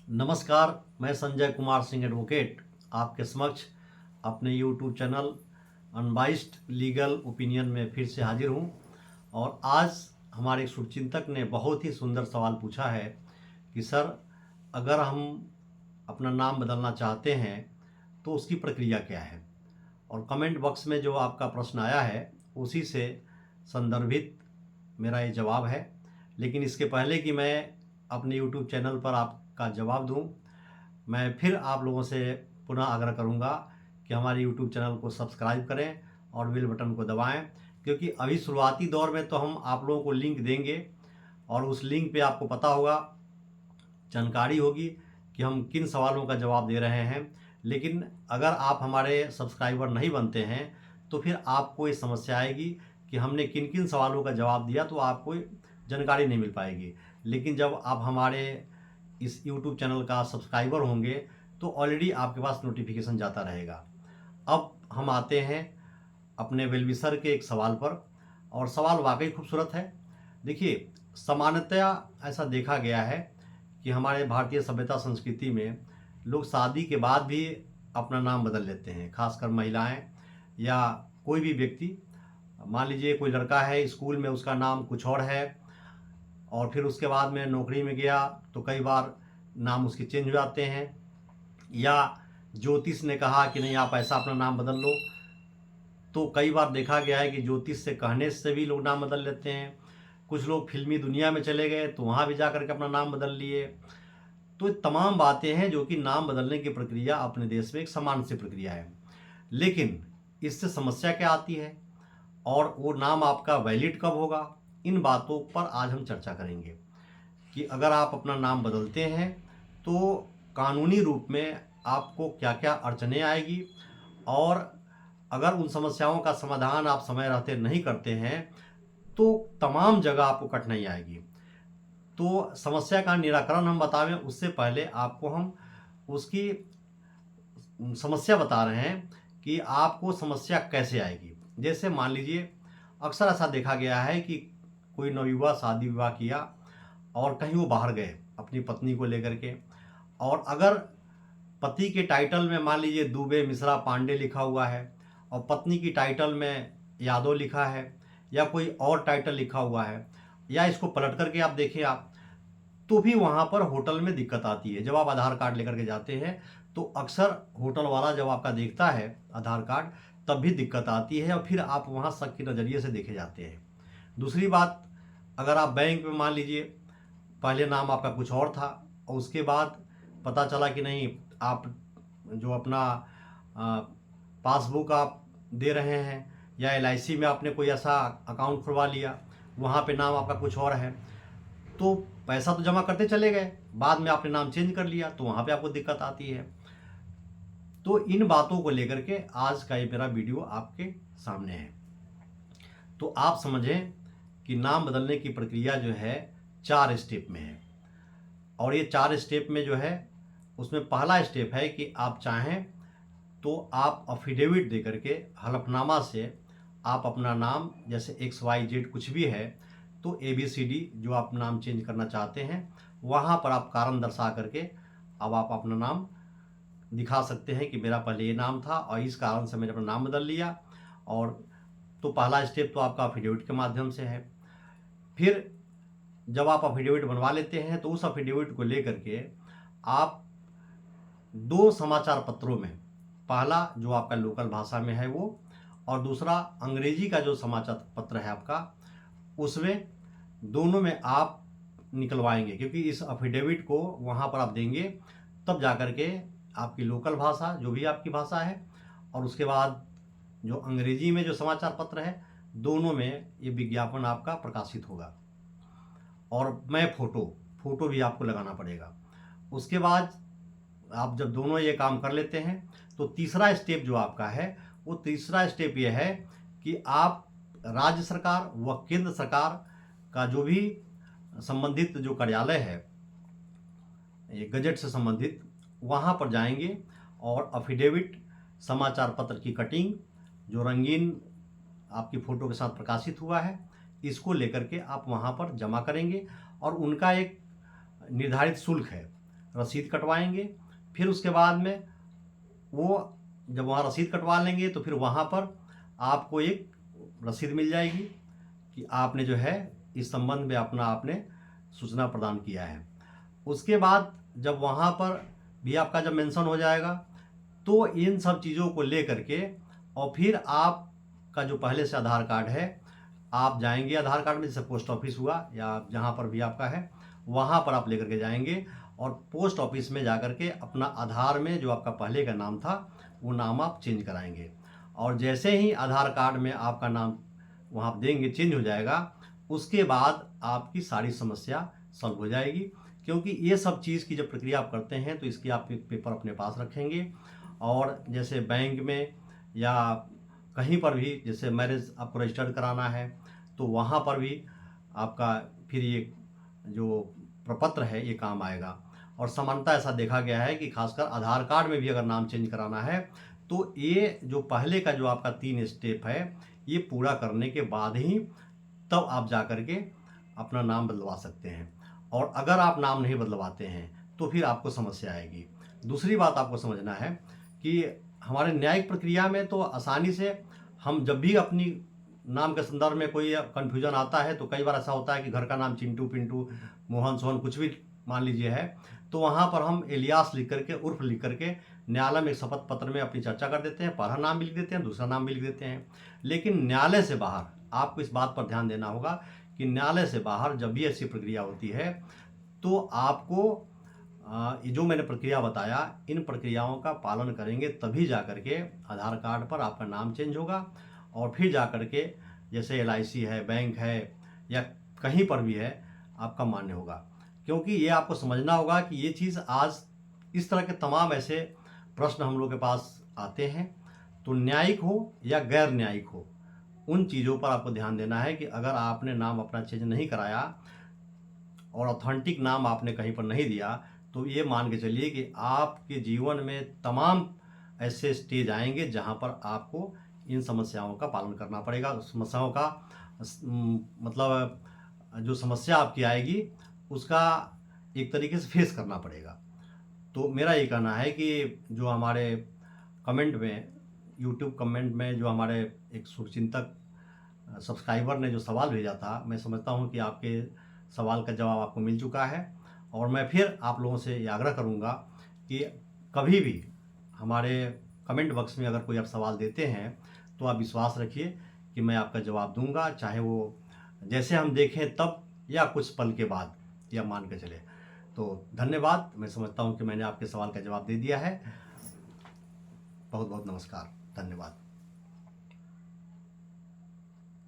नमस्कार। मैं संजय कुमार सिंह एडवोकेट आपके समक्ष अपने YouTube channel unbiased legal opinion में फिर से हाजिर हूँ। और आज हमारे एक शुभचिंतक ने बहुत ही सुंदर सवाल पूछा है कि सर, अगर हम अपना नाम बदलना चाहते हैं तो उसकी प्रक्रिया क्या है। और कमेंट बॉक्स में जो आपका प्रश्न आया है उसी से संदर्भित मेरा ये जवाब है। लेकिन इसके पहले कि मैं अपने यूट्यूब चैनल पर आपका जवाब दूं, मैं फिर आप लोगों से पुनः आग्रह करूंगा कि हमारे यूट्यूब चैनल को सब्सक्राइब करें और बेल बटन को दबाएं, क्योंकि अभी शुरुआती दौर में तो हम आप लोगों को लिंक देंगे और उस लिंक पे आपको पता होगा, जानकारी होगी कि हम किन सवालों का जवाब दे रहे हैं। लेकिन अगर आप हमारे सब्सक्राइबर नहीं बनते हैं तो फिर आपको ये समस्या आएगी कि हमने किन किन सवालों का जवाब दिया, तो आपको जानकारी नहीं मिल पाएगी। लेकिन जब आप हमारे इस YouTube चैनल का सब्सक्राइबर होंगे तो ऑलरेडी आपके पास नोटिफिकेशन जाता रहेगा। अब हम आते हैं अपने वेलविसर के एक सवाल पर, और सवाल वाकई खूबसूरत है। देखिए, सामान्यतया ऐसा देखा गया है कि हमारे भारतीय सभ्यता संस्कृति में लोग शादी के बाद भी अपना नाम बदल लेते हैं, खासकर महिलाएं या कोई भी व्यक्ति। मान लीजिए कोई लड़का है, स्कूल में उसका नाम कुछ और है और फिर उसके बाद में नौकरी में गया तो कई बार नाम उसके चेंज हो जाते हैं, या ज्योतिष ने कहा कि नहीं आप ऐसा अपना नाम बदल लो, तो कई बार देखा गया है कि ज्योतिष से कहने से भी लोग नाम बदल लेते हैं। कुछ लोग फिल्मी दुनिया में चले गए तो वहाँ भी जा कर के अपना नाम बदल लिए। तो ये तमाम बातें हैं जो कि नाम बदलने की प्रक्रिया अपने देश में एक सामान्य सी प्रक्रिया है। लेकिन इससे समस्या क्या आती है और वो नाम आपका वैलिड कब होगा, इन बातों पर आज हम चर्चा करेंगे कि अगर आप अपना नाम बदलते हैं तो कानूनी रूप में आपको क्या क्या अड़चनें आएगी, और अगर उन समस्याओं का समाधान आप समय रहते नहीं करते हैं तो तमाम जगह आपको कठिनाई आएगी। तो समस्या का निराकरण हम बतावें उससे पहले आपको हम उसकी समस्या बता रहे हैं कि आपको समस्या कैसे आएगी। जैसे मान लीजिए, अक्सर ऐसा देखा गया है कि कोई नवयुवा शादी विवाह किया और कहीं वो बाहर गए अपनी पत्नी को लेकर के, और अगर पति के टाइटल में मान लीजिए दुबे मिश्रा पांडे लिखा हुआ है और पत्नी की टाइटल में यादव लिखा है या कोई और टाइटल लिखा हुआ है, या इसको पलट करके आप देखें तो भी वहाँ पर होटल में दिक्कत आती है। जब आप आधार कार्ड लेकर के जाते हैं तो अक्सर होटल वाला जब आपका देखता है आधार कार्ड, तब भी दिक्कत आती है और फिर आप वहाँ शक के नज़रिए से देखे जाते हैं। दूसरी बात, अगर आप बैंक में मान लीजिए पहले नाम आपका कुछ और था और उसके बाद पता चला कि नहीं, आप जो अपना पासबुक आप दे रहे हैं या LIC में आपने कोई ऐसा अकाउंट खुलवा लिया, वहाँ पे नाम आपका कुछ और है, तो पैसा तो जमा करते चले गए, बाद में आपने नाम चेंज कर लिया तो वहाँ पे आपको दिक्कत आती है। तो इन बातों को लेकर के आज का ये मेरा वीडियो आपके सामने है। तो आप समझें कि नाम बदलने की प्रक्रिया जो है 4 स्टेप में है, और ये 4 स्टेप में जो है उसमें पहला स्टेप है कि आप चाहें तो आप अफिडेविट दे करके, हलफनामा से आप अपना नाम, जैसे XYZ कुछ भी है तो ABCD जो आप नाम चेंज करना चाहते हैं वहाँ पर आप कारण दर्शा करके अब आप अपना नाम दिखा सकते हैं कि मेरा पहले ये नाम था और इस कारण से मैंने अपना नाम बदल लिया। और तो पहला स्टेप तो आपका अफिडेविट के माध्यम से है। फिर जब आप अफिडेविट बनवा लेते हैं तो उस अफिडेविट को लेकर के आप 2 समाचार पत्रों में, पहला जो आपका लोकल भाषा में है वो, और दूसरा अंग्रेजी का जो समाचार पत्र है आपका, उसमें दोनों में आप निकलवाएंगे, क्योंकि इस अफिडेविट को वहाँ पर आप देंगे तब जा कर के आपकी लोकल भाषा जो भी आपकी भाषा है और उसके बाद जो अंग्रेजी में जो समाचार पत्र है, दोनों में ये विज्ञापन आपका प्रकाशित होगा। और मैं फ़ोटो भी आपको लगाना पड़ेगा। उसके बाद आप जब दोनों ये काम कर लेते हैं तो तीसरा स्टेप जो आपका है, वो तीसरा स्टेप ये है कि आप राज्य सरकार व केंद्र सरकार का जो भी संबंधित जो कार्यालय है, ये गजट से संबंधित, वहाँ पर जाएंगे और अफिडेविट, समाचार पत्र की कटिंग जो रंगीन आपकी फ़ोटो के साथ प्रकाशित हुआ है, इसको लेकर के आप वहाँ पर जमा करेंगे और उनका एक निर्धारित शुल्क है। रसीद कटवाएंगे। फिर उसके बाद में वो जब वहाँ रसीद कटवा लेंगे तो फिर वहाँ पर आपको एक रसीद मिल जाएगी कि आपने जो है इस संबंध में अपना आपने सूचना प्रदान किया है। उसके बाद जब वहाँ पर भी आपका जब मेंशन हो जाएगा तो इन सब चीज़ों को ले करके और फिर आपका जो पहले से आधार कार्ड है, आप जाएंगे आधार कार्ड में, जैसे पोस्ट ऑफिस हुआ या जहाँ पर भी आपका है वहाँ पर आप लेकर के जाएंगे और पोस्ट ऑफिस में जाकर के अपना आधार में जो आपका पहले का नाम था वो नाम आप चेंज कराएंगे। और जैसे ही आधार कार्ड में आपका नाम वहाँ आप देंगे चेंज हो जाएगा, उसके बाद आपकी सारी समस्या सॉल्व हो जाएगी। क्योंकि ये सब चीज़ की जब प्रक्रिया आप करते हैं तो इसकी आप एक पेपर अपने पास रखेंगे। और जैसे बैंक में या कहीं पर भी जैसे मैरिज आपको रजिस्टर्ड कराना है तो वहाँ पर भी आपका फिर ये जो प्रपत्र है ये काम आएगा। और सामान्यतः ऐसा देखा गया है कि खासकर आधार कार्ड में भी अगर नाम चेंज कराना है तो ये जो पहले का जो आपका 3 स्टेप है ये पूरा करने के बाद ही तब आप जा कर के अपना नाम बदलवा सकते हैं। और अगर आप नाम नहीं बदलवाते हैं तो फिर आपको समस्या आएगी। दूसरी बात आपको समझना है कि हमारे न्यायिक प्रक्रिया में तो आसानी से हम जब भी अपनी नाम के संदर्भ में कोई कन्फ्यूजन आता है तो कई बार ऐसा होता है कि घर का नाम चिंटू पिंटू मोहन सोहन कुछ भी मान लीजिए है, तो वहाँ पर हम एलियास लिख करके उर्फ लिख करके न्यायालय में एक शपथ पत्र में अपनी चर्चा कर देते हैं, पहला नाम भी लिख देते हैं, दूसरा नाम भी लिख देते हैं। लेकिन न्यायालय से बाहर आपको इस बात पर ध्यान देना होगा कि न्यायालय से बाहर जब भी ऐसी प्रक्रिया होती है तो आपको ये जो मैंने प्रक्रिया बताया इन प्रक्रियाओं का पालन करेंगे तभी जा कर के आधार कार्ड पर आपका नाम चेंज होगा। और फिर जा कर के जैसे LIC है, बैंक है या कहीं पर भी है आपका मान्य होगा। क्योंकि ये आपको समझना होगा कि ये चीज़ आज इस तरह के तमाम ऐसे प्रश्न हम लोग के पास आते हैं, तो न्यायिक हो या गैर न्यायिक हो उन चीज़ों पर आपको ध्यान देना है कि अगर आपने नाम अपना चेंज नहीं कराया और ऑथेंटिक नाम आपने कहीं पर नहीं दिया तो ये मान के चलिए कि आपके जीवन में तमाम ऐसे स्टेज आएंगे जहाँ पर आपको इन समस्याओं का पालन करना पड़ेगा। समस्याओं का मतलब जो समस्या आपकी आएगी उसका एक तरीके से फेस करना पड़ेगा। तो मेरा ये कहना है कि जो हमारे कमेंट में यूट्यूब कमेंट में जो हमारे एक शुभचिंतक सब्सक्राइबर ने जो सवाल भेजा था, मैं समझता हूँ कि आपके सवाल का जवाब आपको मिल चुका है। और मैं फिर आप लोगों से ये आग्रह करूँगा कि कभी भी हमारे कमेंट बॉक्स में अगर कोई आप सवाल देते हैं तो आप विश्वास रखिए कि मैं आपका जवाब दूंगा, चाहे वो जैसे हम देखें तब या कुछ पल के बाद या मान के चले। तो धन्यवाद। मैं समझता हूँ कि मैंने आपके सवाल का जवाब दे दिया है। बहुत बहुत नमस्कार, धन्यवाद।